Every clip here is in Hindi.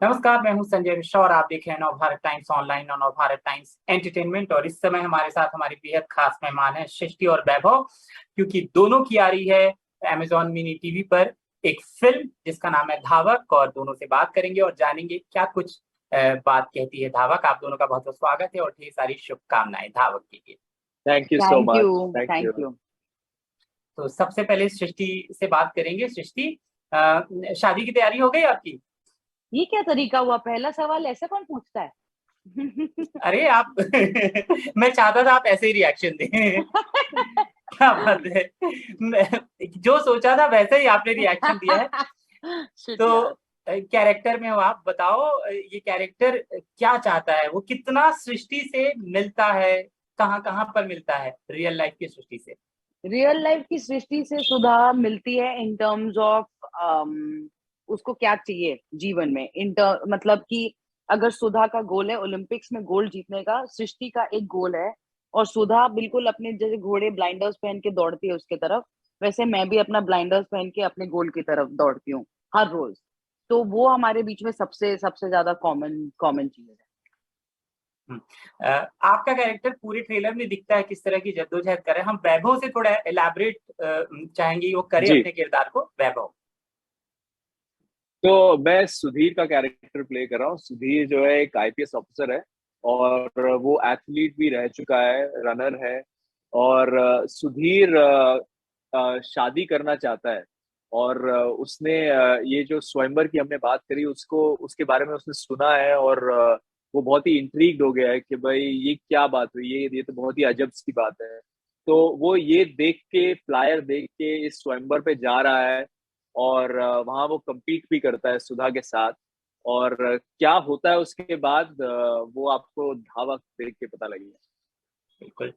नमस्कार, मैं हूं संजय मिश्रा और आप देख रहे हैं नवभारत टाइम्स ऑनलाइन और नवभारत टाइम्स एंटरटेनमेंट। और इस समय हमारे साथ हमारी बेहद खास मेहमान है सृष्टि और वैभव, क्योंकि दोनों की आ रही है अमेजॉन मिनी टीवी पर एक फिल्म जिसका नाम है धावक। और दोनों से बात करेंगे और जानेंगे क्या कुछ बात कहती है धावक। आप दोनों का बहुत बहुत स्वागत है और ढेर सारी शुभकामनाएं धावक के लिए। Thank you so thank much. You thank you. Thank you. तो सबसे पहले सृष्टि से बात करेंगे। सृष्टि, शादी की तैयारी हो गई आपकी? ये क्या तरीका हुआ? पहला सवाल ऐसे कौन पूछता है? अरे आप मैं चाहता था आप ऐसे ही रिएक्शन दें। क्या बात है, जो सोचा था वैसे ही आपने रिएक्शन दिया है। Shit तो यार। कैरेक्टर में हो आप, बताओ ये कैरेक्टर क्या चाहता है, वो कितना सृष्टि से मिलता है, कहाँ कहाँ पर मिलता है रियल लाइफ की सृष्टि से? रियल लाइफ की सृष्टि से सुधा मिलती है इन टर्म्स ऑफ उसको क्या चाहिए जीवन में। मतलब कि अगर सुधा का गोल है ओलंपिक्स में गोल्ड जीतने का, सृष्टि का एक गोल है। और सुधा बिल्कुल अपने जैसे घोड़े ब्लाइंडर्स पहन के दौड़ती है उसके तरफ, वैसे मैं भी अपना ब्लाइंडर्स पहन के अपने गोल की तरफ दौड़ती हूँ हर रोज। तो वो हमारे बीच में सबसे सबसे ज्यादा कॉमन कॉमन चीज है। आपका कैरेक्टर पूरे ट्रेलर में दिखता है किस तरह की जद्दोजहद कर रहे हैं। हम वैभव से थोड़ा एलैबोरेट चाहेंगे, वो करे जी, अपने किरदार को। वैभव। तो मैं सुधीर का कैरेक्टर प्ले कर रहा हूँ। सुधीर जो है एक आईपीएस ऑफिसर है और वो एथलीट भी रह चुका है, रनर है। और सुधीर शादी करना चाहता है। और उसने ये जो स्वयंवर की हमने बात करी उसको उसके बारे में उसने सुना है। और वो बहुत ही इंट्रीग्ड हो गया है कि भाई ये क्या बात हुई, ये तो बहुत ही अजब सी बात है। तो वो ये देख के, फ्लायर देख के इस स्वयंवर पे जा रहा है। और वहां वो compete भी करता है सुधा के साथ। और क्या होता है उसके बाद वो आपको धावक देख के पता लगेगा। बिल्कुल।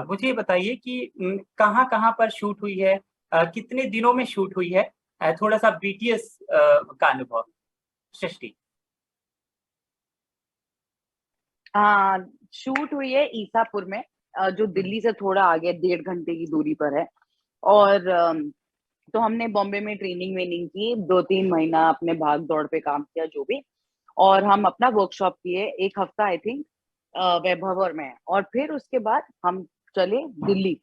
मुझे ये बताइए कि कहाँ कहाँ पर शूट हुई है, कितने दिनों में शूट हुई है? थोड़ा सा बीटीएस का अनुभव सृष्टि। हाँ, शूट हुई है ईसापुर में, जो दिल्ली से थोड़ा आगे 1.5 घंटे की दूरी पर है। और तो हमने बॉम्बे में ट्रेनिंग वेनिंग की, 2-3 महीना अपने भाग दौड़ पे काम किया जो भी। और हम अपना वर्कशॉप किए 1 हफ्ता आई थिंक, वैभव और मैं। और फिर उसके बाद हम चले दिल्ली।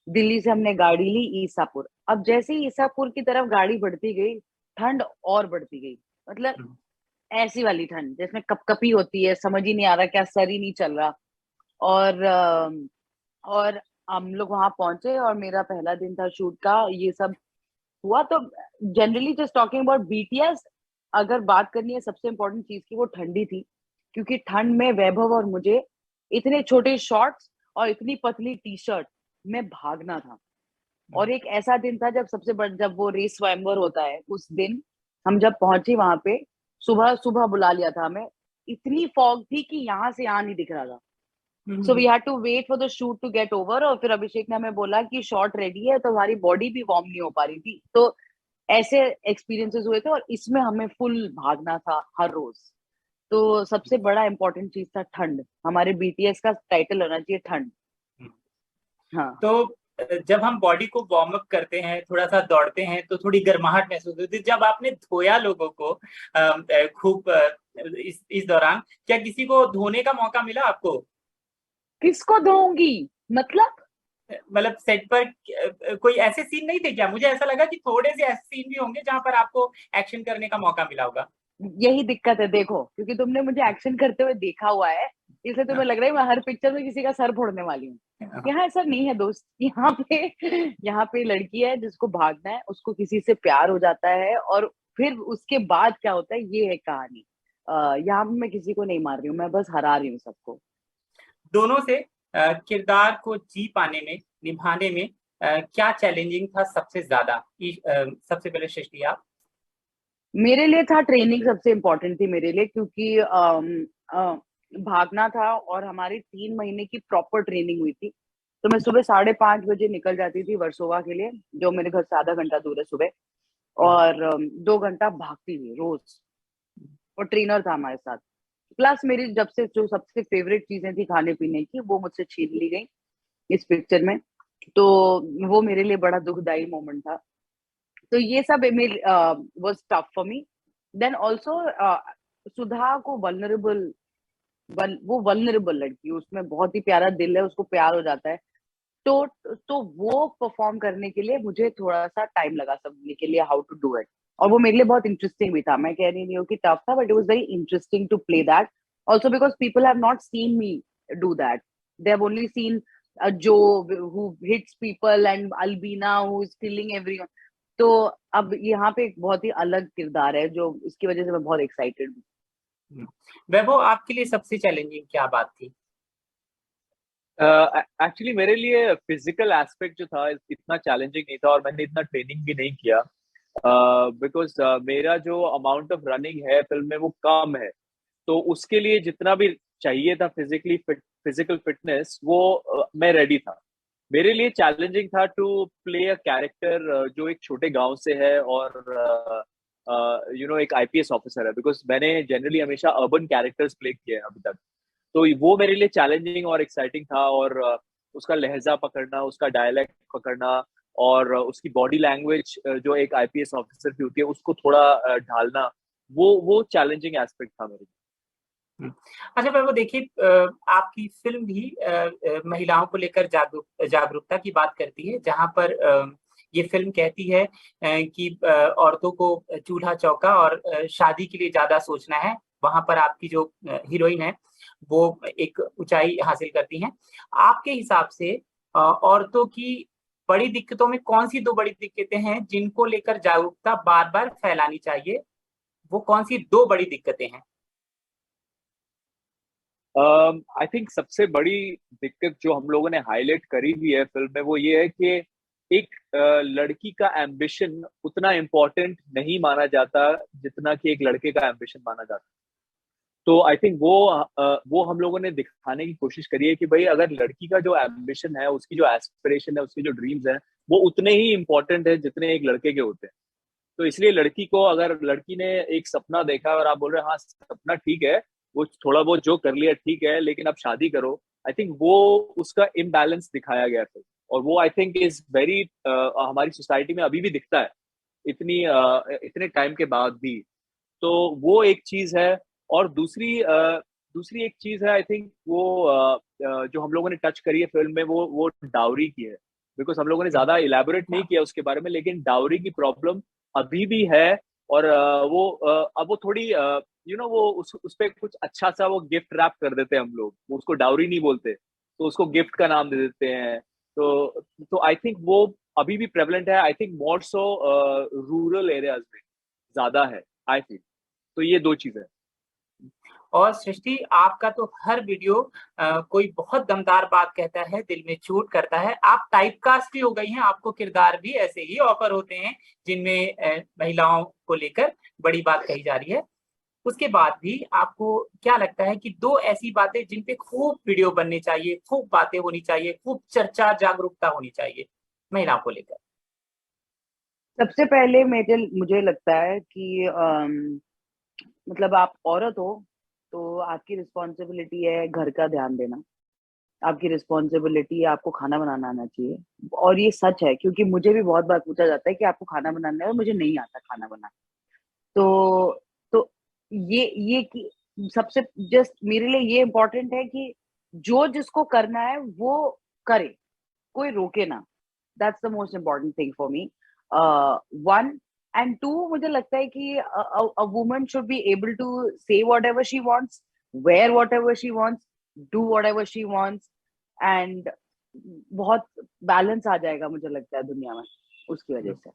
दिल्ली से हमने गाड़ी ली ईसापुर। अब जैसे ही ईसापुर की तरफ गाड़ी बढ़ती गई, ठंड और बढ़ती गई। मतलब ऐसी वाली ठंड जिसमें कपकपी होती है, समझ ही नहीं आ रहा, क्या सर ही नहीं चल रहा। और हम लोग वहां पहुंचे और मेरा पहला दिन था शूट का। ये सब हुआ तो generally just talking about BTS, अगर बात करनी है सबसे इम्पोर्टेंट चीज की, वो ठंडी थी। क्योंकि ठंड में वैभव और मुझे इतने छोटे शॉर्ट्स और इतनी पतली टी शर्ट में भागना था। और एक ऐसा दिन था जब जब वो रेस स्वयंवर होता है उस दिन, हम जब पहुंचे वहां पे, सुबह सुबह बुला लिया था हमें। इतनी फॉग थी कि यहाँ से यहाँ नहीं दिख रहा था। So we had to wait for the shoot to get over. और फिर अभिषेक ने हमें बोला कि शॉट रेडी है, तो हमारी बॉडी भी वार्म नहीं हो पा रही थी। तो ऐसे एक्सपीरियंसेस हुए थे और इसमें हमें फुल भागना था हर रोज। तो सबसे बड़ा इंपॉर्टेंट चीज था ठंड। हमारे बीटीएस का टाइटल होना चाहिए ठंड। हाँ। तो जब हम बॉडी को वार्म अप करते हैं, थोड़ा सा दौड़ते हैं, तो थोड़ी गर्माहट महसूस होती है। जब आपने धोया लोगों को खूब इस दौरान, क्या किसी को धोने का मौका मिला आपको? किसको दूंगी? मतलब मतलब सेट पर कोई ऐसे सीन नहीं थे क्या? मुझे ऐसा लगा कि थोड़े से ऐसे सीन भी होंगे जहां पर आपको एक्शन करने का मौका मिला होगा। यही दिक्कत है देखो, क्योंकि तुमने मुझे एक्शन करते हुए देखा हुआ है, इसलिए तुम्हें लग रहा है मैं हर पिक्चर में किसी का सर फोड़ने वाली हूँ। यहाँ ऐसा नहीं है दोस्त। यहाँ पे लड़की है जिसको भागना है, उसको किसी से प्यार हो जाता है और फिर उसके बाद क्या होता है, ये है कहानी। यहाँ पे मैं किसी को नहीं मार रही हूँ, मैं बस हरा रही हूँ सबको। दोनों से किरदार को जी पाने में, निभाने में क्या चैलेंजिंग था सबसे ज्यादा? सबसे पहले सृष्टि आप। मेरे लिए था ट्रेनिंग सबसे इम्पोर्टेंट थी मेरे लिए, क्योंकि भागना था और हमारी 3 महीने की प्रॉपर ट्रेनिंग हुई थी। तो मैं सुबह 5:30 बजे निकल जाती थी वर्सोवा के लिए, जो मेरे घर से आधा घंटा दूर है सुबह। और 2 घंटा भागती थी रोज। और ट्रेनर था हमारे साथ। प्लस मेरी जब से जो सबसे फेवरेट चीजें थी खाने पीने की, वो मुझसे छीन ली गई इस पिक्चर में। तो वो मेरे लिए बड़ा दुखदाई मोमेंट था। तो ये सब was tough for me. Then also Sudha को वो वल्नरेबल लड़की, उसमें बहुत ही प्यारा दिल है, उसको प्यार हो जाता है। तो वो परफॉर्म करने के लिए मुझे थोड़ा सा टाइम लगा समझने के लिए हाउ टू डू इट, और वो मेरे लिए बहुत इंटरेस्टिंग भी था। मैं कह रही नहीं हूँ कि टफ था, but it was very interesting to play that, also because people have not seen me do that, they have only seen जो who hits people and अल्बीना who is killing everyone. तो अब यहाँ पे एक बहुत ही अलग किरदार है, जो इसकी वजह से मैं बहुत एक्साइटेड हूँ। वैभव, आपके लिए सबसे चैलेंजिंग क्या बात थी? एक्चुअली मेरे लिए फिजिकल एस्पेक्ट जो था इतना चैलेंजिंग नहीं था, और मैंने इतना ट्रेनिंग भी नहीं किया, बिकॉज मेरा जो अमाउंट ऑफ रनिंग है फिल्म में वो कम है। तो उसके लिए जितना भी चाहिए था फिजिकल फिटनेस, वो मैं रेडी था। मेरे लिए चैलेंजिंग था टू प्ले अ कैरेक्टर जो एक छोटे गांव से है और एक आईपीएस ऑफिसर है, बिकॉज मैंने जनरली हमेशा अर्बन कैरेक्टर्स प्ले किए हैं अभी तक। तो वो मेरे लिए चैलेंजिंग और एक्साइटिंग था, और उसका लहजा पकड़ना, उसका डायलेक्ट पकड़ना, और उसकी बॉडी लैंग्वेज जो एक आईपीएस ऑफिसर की होती है उसको थोड़ा ढालना, वो चैलेंजिंग एस्पेक्ट था मेरे लिए। अच्छा वैभव, देखिए आपकी फिल्म भी महिलाओं को लेकर जागरूकता की बात करती है, जहां पर ये फिल्म कहती है कि औरतों को चूल्हा चौका और शादी के लिए ज्यादा सोचना है। वहां पर आपकी जो हीरोइन है वो एक ऊंचाई हासिल करती हैं। आपके हिसाब से औरतों की बड़ी दिक्कतों में कौन सी दो बड़ी दिक्कतें हैं जिनको लेकर जागरूकता बार बार फैलानी चाहिए? वो कौन सी दो बड़ी दिक्कतें हैं? आई थिंक सबसे बड़ी दिक्कत जो हम लोगों ने हाईलाइट करी भी है फिल्म में, वो ये है कि एक लड़की का एम्बिशन उतना इम्पोर्टेंट नहीं माना जाता जितना कि एक लड़के का एम्बिशन माना जाता। तो आई थिंक वो हम लोगों ने दिखाने की कोशिश करी है कि भाई अगर लड़की का जो एम्बिशन है, उसकी जो एस्पिरेशन है, उसकी जो ड्रीम्स हैं, वो उतने ही इम्पोर्टेंट है जितने एक लड़के के होते हैं। तो इसलिए लड़की को, अगर लड़की ने एक सपना देखा और आप बोल रहे हैं हाँ सपना ठीक है, वो थोड़ा बहुत जो कर लिया ठीक है, लेकिन अब शादी करो, आई थिंक वो उसका इम्बैलेंस दिखाया गया फिर। और वो आई थिंक इज वेरी, हमारी सोसाइटी में अभी भी दिखता है इतने टाइम के बाद भी। तो वो एक चीज है। और दूसरी एक चीज है, आई थिंक वो जो हम लोगों ने टच करी है फिल्म में, वो डाउरी की है। बिकॉज हम लोगों ने ज्यादा इलेबोरेट नहीं किया उसके बारे में, लेकिन डाउरी की प्रॉब्लम अभी भी है। और अब वो थोड़ी वो उस पे कुछ अच्छा सा वो गिफ्ट रैप कर देते हैं हम लोग, वो उसको डाउरी नहीं बोलते, तो उसको गिफ्ट का नाम दे देते हैं। तो आई थिंक वो अभी भी प्रेवलेंट है, I think more so rural areas में ज्यादा है, आई फील। तो ये दो चीजें। और सृष्टि, आपका तो हर वीडियो कोई बहुत दमदार बात कहता है, दिल में चोट करता है। आप टाइपकास्ट भी हो गई हैं, आपको किरदार भी ऐसे ही ऑफर होते हैं जिनमें महिलाओं को लेकर बड़ी बात कही जा रही है। उसके बाद भी आपको क्या लगता है कि दो ऐसी बातें जिन पे खूब वीडियो बनने चाहिए, खूब बातें होनी चाहिए, खूब चर्चा जागरूकता होनी चाहिए महिलाओं को लेकर? सबसे पहले मुझे लगता है कि मतलब आप औरत हो तो आपकी रिस्पॉन्सिबिलिटी है घर का ध्यान देना, आपकी रिस्पॉन्सिबिलिटी है आपको खाना बनाना आना चाहिए। और ये सच है, क्योंकि मुझे भी बहुत बार पूछा जाता है कि आपको खाना बनाना है, और मुझे नहीं आता खाना बनाना। तो ये कि सबसे जस्ट मेरे लिए ये इम्पोर्टेंट है कि जो जिसको करना है वो करे, कोई रोके ना। That's the most important thing for me, one. And two, मुझे लगता है कि a woman should be able to say whatever she wants, wear whatever she wants, do whatever she wants, and बहुत बैलेंस आ जाएगा मुझे लगता है दुनिया में उसकी वजह से।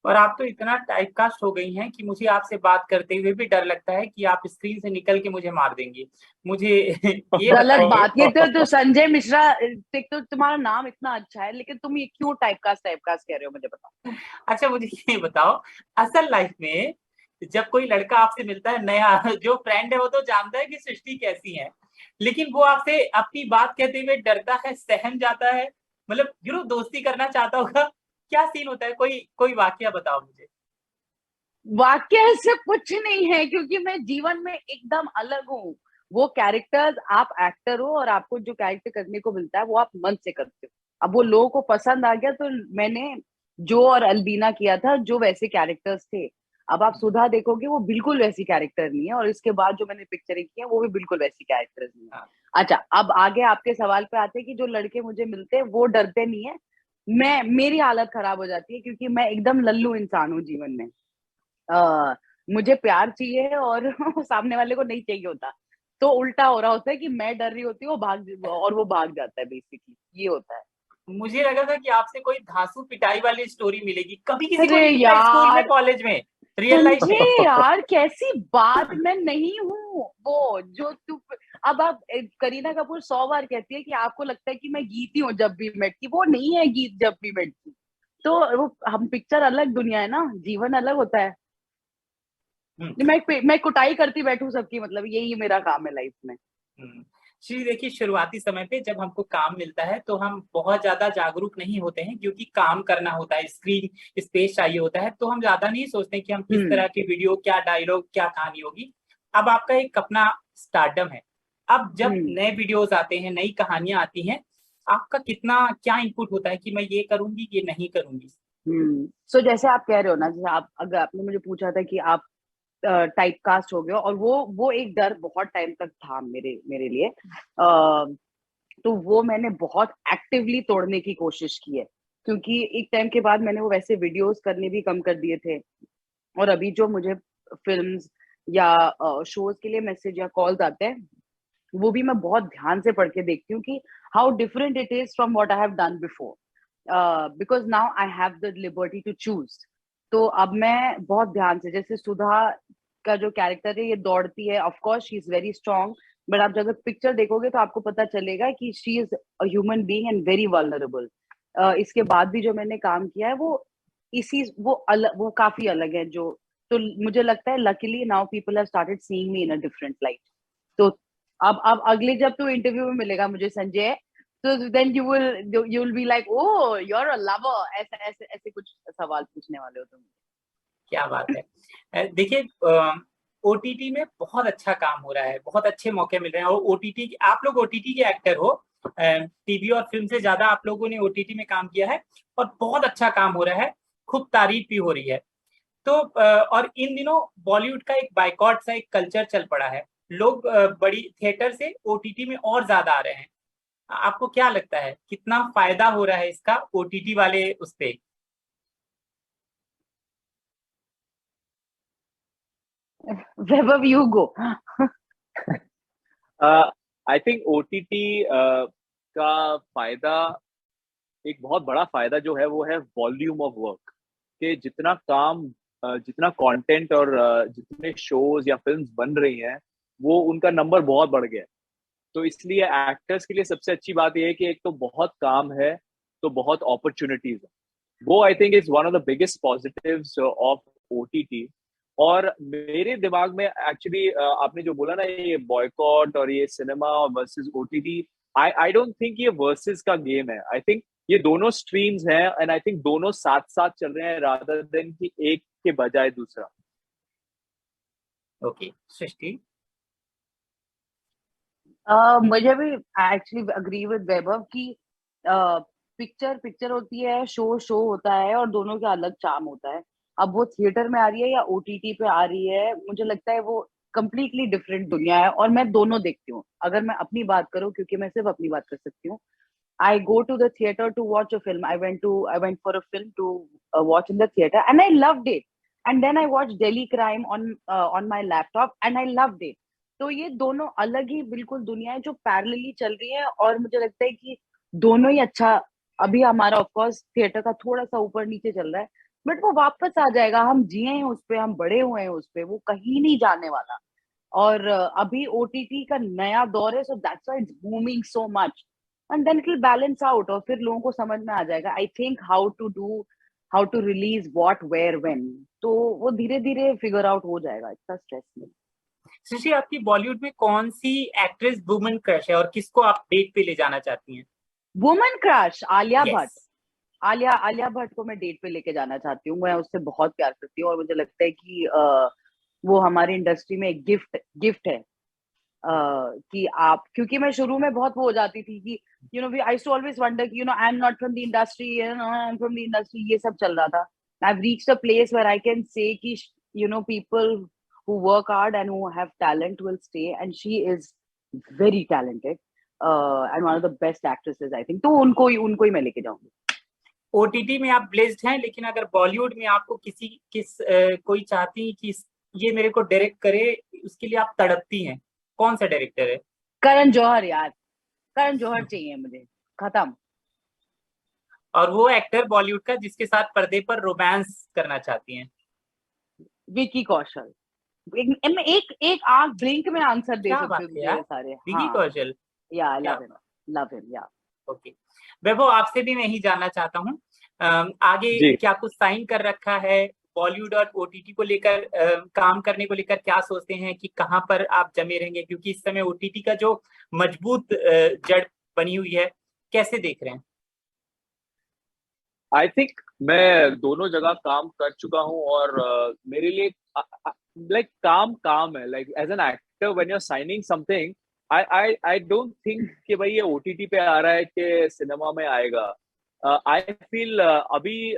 और आप तो इतना टाइपकास्ट हो गई हैं कि मुझे आपसे बात करते हुए भी डर लगता है कि आप स्क्रीन से निकल के मुझे मार देंगी। मुझे ये गलत बताइए। बात, ये तो संजय मिश्रा, एक तो तुम्हारा नाम इतना अच्छा है, लेकिन तुम ये क्यों टाइपकास्ट कह रहे हो, मुझे बताओ। अच्छा मुझे ये बताओ, असल लाइफ में जब कोई लड़का आपसे मिलता है नया, जो फ्रेंड है वो तो जानता है कि सृष्टि कैसी है, लेकिन वो आपसे अपनी बात कहते हुए डरता है, सहम जाता है, मतलब दोस्ती करना चाहता होगा। क्या सीन होता है? कोई कोई वाकया बताओ मुझे। वाक्य ऐसे कुछ नहीं है, क्योंकि मैं जीवन में एकदम अलग हूँ। वो कैरेक्टर्स, आप एक्टर हो और आपको जो कैरेक्टर करने को मिलता है वो आप मन से करते हो। अब वो लोगों को पसंद आ गया, तो मैंने जो और अल्बीना किया था जो वैसे कैरेक्टर्स थे, अब आप सुधा देखोगे वो बिल्कुल वैसी कैरेक्टर नहीं है, और इसके बाद जो मैंने पिक्चरें की है वो भी बिल्कुल वैसी कैरेक्टर नहीं है। हाँ। अच्छा, अब आगे आपके सवाल पे आते हैं कि जो लड़के मुझे मिलते हैं वो डरते नहीं है। मेरी हालत खराब हो जाती है क्योंकि मैं एकदम लल्लू इंसान हूँ जीवन में। मुझे प्यार चाहिए और सामने वाले को नहीं चाहिए होता, तो उल्टा हो रहा होता है कि मैं डर रही होती हूँ वो भाग जाता है, बेसिकली ये होता है। मुझे लगा था कि आपसे कोई धांसू पिटाई वाली स्टोरी मिलेगी, कभी किसी को अरे नहीं मिला स्कूल में, यार कॉलेज में, रियल लाइफ संजय में? यार, कैसी बात, मैं नहीं हूँ वो जो तू। अब आप करीना कपूर 100 बार कहती है कि आपको लगता है कि मैं गीती हूँ जब भी मेट की, वो नहीं है गीत जब भी मेट की। तो वो हम पिक्चर अलग दुनिया है ना, जीवन अलग होता है। हम्म। मैं कुटाई करती बैठू सबकी, मतलब यही मेरा काम है लाइफ में। श्री देखिए, शुरुआती समय पे जब हमको काम मिलता है तो हम बहुत ज्यादा जागरूक नहीं होते हैं, क्योंकि काम करना होता है, स्क्रीन स्पेस चाहिए होता है, तो हम ज्यादा नहीं सोचते कि हम किस तरह की वीडियो, क्या डायलॉग, क्या कहानी होगी। अब आपका एक अपना स्टारडम है, अब जब नए वीडियोस आते हैं, नई कहानियां आती हैं, आपका कितना क्या इनपुट होता है कि मैं ये करूंगी, ये नहीं करूंगी? सो जैसे आप कह रहे हो ना, जैसे अगर आपने मुझे पूछा था कि आप टाइप कास्ट हो गए हो, और वो एक डर बहुत टाइम तक था मेरे लिए। तो वो मैंने बहुत एक्टिवली तोड़ने की कोशिश की है, क्योंकि एक टाइम के बाद मैंने वो वैसे वीडियोस करने भी कम कर दिए थे। और अभी जो मुझे फिल्म्स या शोज के लिए मैसेज या कॉल्स आते हैं, वो भी मैं बहुत ध्यान से पढ़ के देखती हूँ कि how different it is from what I have done before, because now I have the liberty to choose. तो अब मैं बहुत ध्यान से, जैसे सुधा का जो कैरेक्टर है, ये दौड़ती है, of course she is very strong, but आप जब पिक्चर देखोगे तो आपको पता चलेगा कि she is a human being and very vulnerable. इसके बाद भी जो मैंने काम किया है वो काफी अलग है। जो तो मुझे लगता है luckily now people have started seeing me in a different light. तो अब अगले जब तू इंटरव्यू में मिलेगा मुझे संजय, तो then you will be like, oh you are a lover, ऐसे ऐसे ऐसे कुछ सवाल पूछने वाले हो तुम। क्या बात है। देखिए, ओटीटी में बहुत अच्छा काम हो रहा है, बहुत अच्छे मौके मिल रहे हैं, और ओटीटी, आप लोग ओटीटी के एक्टर हो, टीवी और फिल्म से ज्यादा आप लोगों ने ओटीटी में काम किया है, और बहुत अच्छा काम हो रहा है, खूब तारीफ भी हो रही है। तो और इन दिनों बॉलीवुड का एक बाइकॉट सा एक कल्चर चल पड़ा है, लोग बड़ी थिएटर से ओटीटी में और ज्यादा आ रहे हैं। आपको क्या लगता है कितना फायदा हो रहा है इसका ओटीटी वाले उस पे? Vaibhav you go. I think OTT का फायदा, एक बहुत बड़ा फायदा जो है वो है वॉल्यूम ऑफ वर्क, कि जितना काम, जितना कंटेंट और जितने शोज या फिल्म्स बन रही हैं, वो उनका नंबर बहुत बढ़ गया है। तो इसलिए एक्टर्स के लिए सबसे अच्छी बात यह है कि एक तो बहुत काम है, तो बहुत अपॉर्चुनिटीज है। वो I think is one of the biggest positives of OTT. और मेरे दिमाग में एक्चुअली आपने जो बोला ना, ये बॉयकॉट और ये cinema versus OTT, I don't think ये वर्सेस का गेम है। आई थिंक ये दोनों स्ट्रीम्स हैं, एंड आई थिंक दोनों साथ साथ चल रहे हैं, रादर देन कि एक के बजाय दूसरा। ओके, सृष्टि। मुझे भी एक्चुअली अग्री विद वैभव कि पिक्चर पिक्चर होती है, शो शो होता है, और दोनों का अलग चार्म होता है। अब वो थिएटर में आ रही है या ओटीटी पे आ रही है, मुझे लगता है वो कंप्लीटली डिफरेंट दुनिया है, और मैं दोनों देखती हूँ। अगर मैं अपनी बात करूँ, क्योंकि मैं सिर्फ अपनी बात कर सकती हूँ, I go to the theater to watch a film. I went for a film to watch in the theater, and I loved it. And then I watched Delhi Crime on my laptop, and I loved it. तो ये दोनों अलग ही बिल्कुल दुनिया है जो पैरेलली चल रही है, और मुझे लगता है कि दोनों ही अच्छा। अभी हमारा ऑफ कोर्स थिएटर का थोड़ा सा ऊपर नीचे चल रहा है, बट वो वापस आ जाएगा। हम जिए हैं उस पे, हम बड़े हुए हैं उस पे, वो कहीं नहीं जाने वाला। और अभी ओटीटी का नया दौर है, so that's why it's booming so much, and then it will balance out, और फिर लोगों को समझ में आ जाएगा I think how to release what where when. तो वो धीरे धीरे फिगर आउट हो जाएगा, इतना स्ट्रेस नहीं। सुशी, आपकी बॉलीवुड में कौन सी एक्ट्रेस वुमन क्रश है, और किसको आप डेट पे ले जाना चाहती हैं? Woman crush Alia yes. Bhatt. Alia Bhatt को मैं डेट पे लेके जाना चाहती हूँ। मैं उससे बहुत प्यार करती हूँ, और मुझे लगता है कि वो हमारी इंडस्ट्री में एक गिफ्ट है। कि आप, क्योंकि मैं शुरू में बहुत वो हो जाती थी कि आई टू ऑलवेज वंडर कि I am not from the industry, I am from the industry, ये सब चल रहा था। I have reached a place where I can say कि you know, people who work hard and who have talent will stay, and she is very talented and one of the best actresses I think. तो उनको ही मैं लेके जाऊंगी. ओटीटी में आप ब्लेस्ड हैं, लेकिन अगर बॉलीवुड में आपको कोई चाहती है कि ये मेरे को डायरेक्ट करे, उसके लिए आप तड़पती हैं, कौन सा डायरेक्टर है? करण जौहर यार, करण जौहर चाहिए मुझे, खत्म. और वो एक्टर बॉलीवुड का जिसके साथ पर्दे पर रोमांस करना चाहती हैं? विकी कौशल. एक आंख ब्लिंक में आंसर दे सकते हो सारे. विकी कौशल, या लव हिम या. ओके वैभव, आपसे भी मैं ही जानना चाहता हूँ, आगे क्या कुछ साइन कर रखा है बॉलीवुड और ओटीटी को लेकर? काम करने को लेकर क्या सोचते हैं कि कहाँ पर आप जमे रहेंगे, क्योंकि इस समय ओटीटी का जो मजबूत जड़ बनी हुई है, कैसे देख रहे हैं? आई थिंक मैं दोनों जगह काम कर चुका हूँ, और मेरे लिए लाइक काम है. Like as an actor when you are signing something, I don't think कि भाई ये ओटीटी पे आ रहा है कि सिनेमा में आएगा. आई फील अभी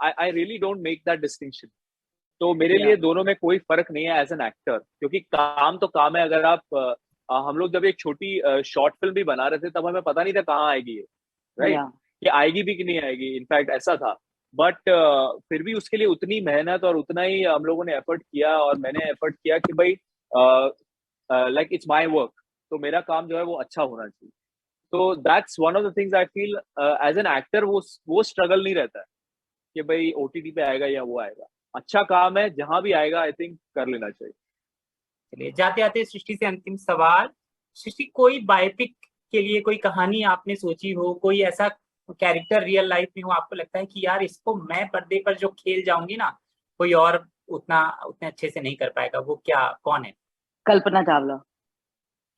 I really don't make that distinction. तो मेरे लिए दोनों में कोई फर्क नहीं है एज एन एक्टर, क्योंकि काम तो काम है. अगर आप हम लोग जब एक छोटी शॉर्ट फिल्म भी बना रहे थे, तब हमें पता नहीं था कहाँ आएगी ये, राइट? कि आएगी भी कि नहीं आएगी. इनफैक्ट ऐसा था. बट फिर भी उसके लिए उतनी मेहनत और उतना ही हम लोगों ने एफर्ट किया, और मैंने एफर्ट किया कि भाई लाइक इट्स माय वर्क, तो मेरा काम जो है वो अच्छा होना चाहिए. तो that's one of the things I feel as an actor. वो स्ट्रगल नहीं रहता है कि भाई ओटीटी पे आएगा या वो आएगा. अच्छा काम है, जहां भी आएगा आई थिंक कर लेना चाहिए. चलिए, जाते आते सृष्टि से अंतिम सवाल. सृष्टि, कोई बायोपिक के लिए कोई कहानी आपने सोची हो, कोई ऐसा कैरेक्टर रियल लाइफ में हो, आपको लगता है कि यार इसको मैं पर्दे पर जो खेल जाऊंगी ना, कोई और उतने अच्छे से नहीं कर पाएगा? वो कौन है? कल्पना चावला.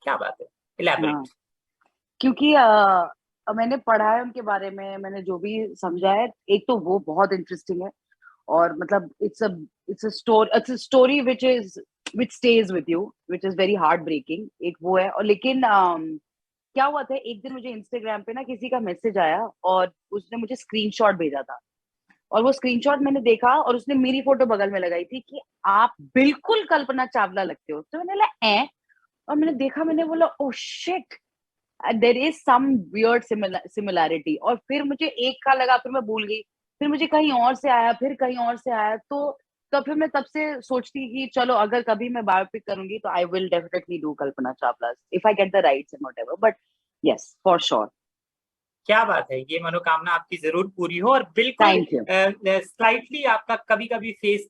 क्या बात है, इलैबोरेट. क्योंकि मैंने पढ़ा है उनके बारे में, मैंने जो भी समझा है, एक तो वो बहुत इंटरेस्टिंग है, और मतलब it's a story which stays with you, which is very heartbreaking. एक वो है. और लेकिन क्या हुआ था, एक दिन मुझे इंस्टाग्राम पे ना किसी का मैसेज आया, और उसने मुझे स्क्रीनशॉट भेजा था, और वो स्क्रीनशॉट मैंने देखा, और उसने मेरी फोटो बगल में लगाई थी कि आप बिल्कुल कल्पना चावला लगते हो. तो मैंने बोला और मैंने देखा, मैंने बोला oh shit, there is some weird similarity. और फिर मुझे एक का लगा, फिर मैं भूल गई, फिर मुझे कहीं और से आया, फिर कहीं और से आया. तो फिर मैं तब से सोचती कि चलो अगर कभी मैं बायोपिक करूंगी तो I will definitely do Kalpana Chawla if I get the rights and whatever. But yes, for sure. क्या बात है, ये मनोकामना आपकी जरूर पूरी हो. और बिल्कुल स्लाइटली आपका कभी कभी फेस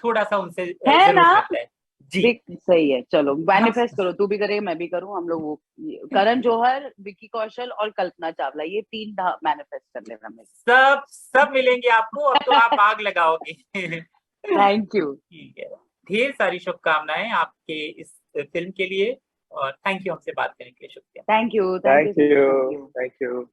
थोड़ा सा उनसे है ना है. जी सही है. चलो मैनिफेस्ट करो, तू भी करे, मैं भी करूं, हम लोग वो करण जौहर, विकी कौशल और कल्पना चावला, ये 3 मैनिफेस्ट कर लेना. में सब मिलेंगे आपको, और तो आप आग लगाओगे. Thank you. ठीक है, ढेर सारी शुभकामनाएं आपके इस फिल्म के लिए, और थैंक यू हमसे बात करने के लिए. शुक्रिया. Thank you. Thank you.